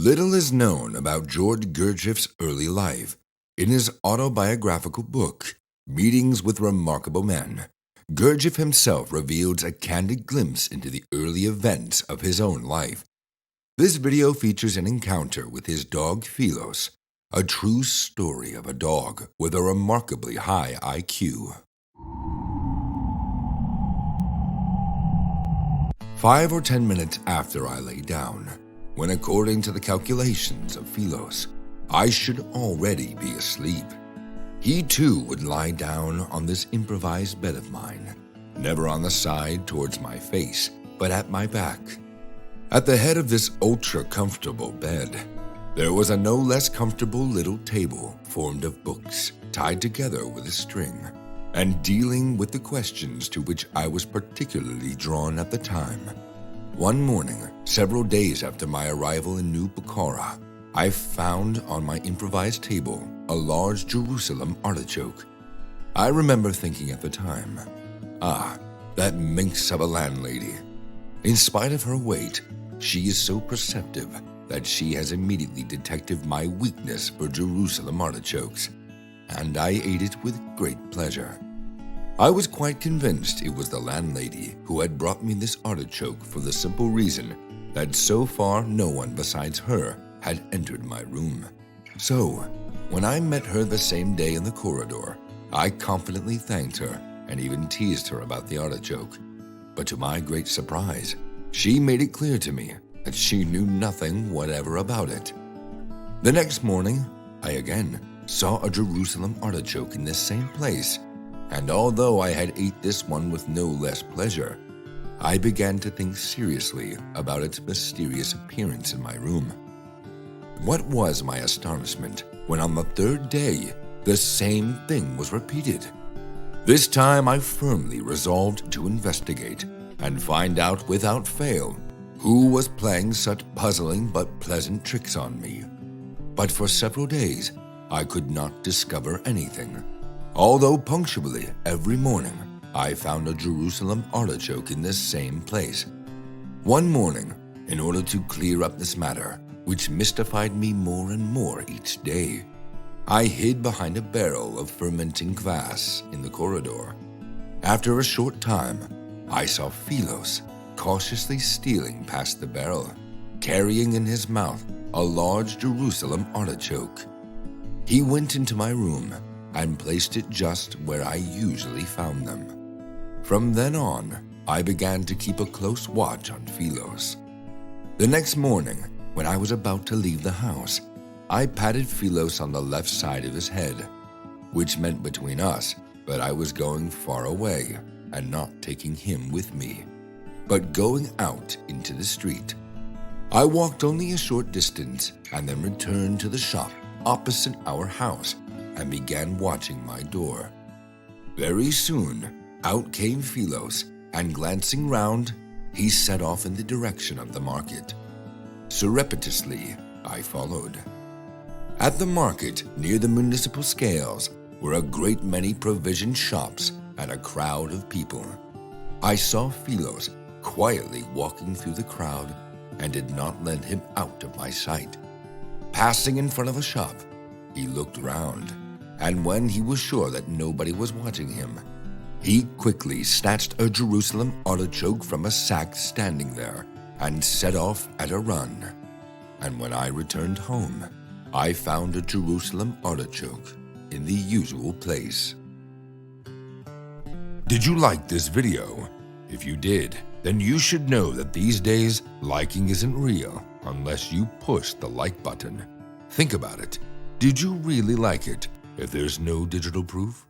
Little is known about George Gurdjieff's early life. In his autobiographical book, Meetings with Remarkable Men, Gurdjieff himself reveals a candid glimpse into the early events of his own life. This video features an encounter with his dog Philos, a true story of a dog with a remarkably high IQ. 5 or 10 minutes after I lay down, when according to the calculations of Philos, I should already be asleep, he too would lie down on this improvised bed of mine, never on the side towards my face, but at my back. At the head of this ultra-comfortable bed, there was a no less comfortable little table formed of books tied together with a string, and dealing with the questions to which I was particularly drawn at the time. One morning, several days after my arrival in New Bukhara, I found on my improvised table a large Jerusalem artichoke. I remember thinking at the time, that minx of a landlady. In spite of her weight, she is so perceptive that she has immediately detected my weakness for Jerusalem artichokes, and I ate it with great pleasure. I was quite convinced it was the landlady who had brought me this artichoke for the simple reason that so far no one besides her had entered my room. So, when I met her the same day in the corridor, I confidently thanked her and even teased her about the artichoke. But to my great surprise, she made it clear to me that she knew nothing whatever about it. The next morning, I again saw a Jerusalem artichoke in this same place, and although I had ate this one with no less pleasure, I began to think seriously about its mysterious appearance in my room. What was my astonishment when on the third day, the same thing was repeated. This time I firmly resolved to investigate and find out without fail who was playing such puzzling but pleasant tricks on me. But for several days, I could not discover anything, although punctually every morning I found a Jerusalem artichoke in this same place. One morning, in order to clear up this matter, which mystified me more and more each day, I hid behind a barrel of fermenting kvass in the corridor. After a short time, I saw Philos cautiously stealing past the barrel, carrying in his mouth a large Jerusalem artichoke. He went into my room and placed it just where I usually found them. From then on, I began to keep a close watch on Philos. The next morning, when I was about to leave the house, I patted Philos on the left side of his head, which meant between us that I was going far away and not taking him with me, but going out into the street. I walked only a short distance and then returned to the shop opposite our house and began watching my door. Very soon, out came Philos, and glancing round, he set off in the direction of the market. Surreptitiously, I followed. At the market, near the municipal scales, were a great many provision shops and a crowd of people. I saw Philos quietly walking through the crowd and did not let him out of my sight. Passing in front of a shop, he looked round, and when he was sure that nobody was watching him, he quickly snatched a Jerusalem artichoke from a sack standing there and set off at a run. And when I returned home, I found a Jerusalem artichoke in the usual place. Did you like this video? If you did, then you should know that these days, liking isn't real unless you push the like button. Think about it. Did you really like it if there's no digital proof?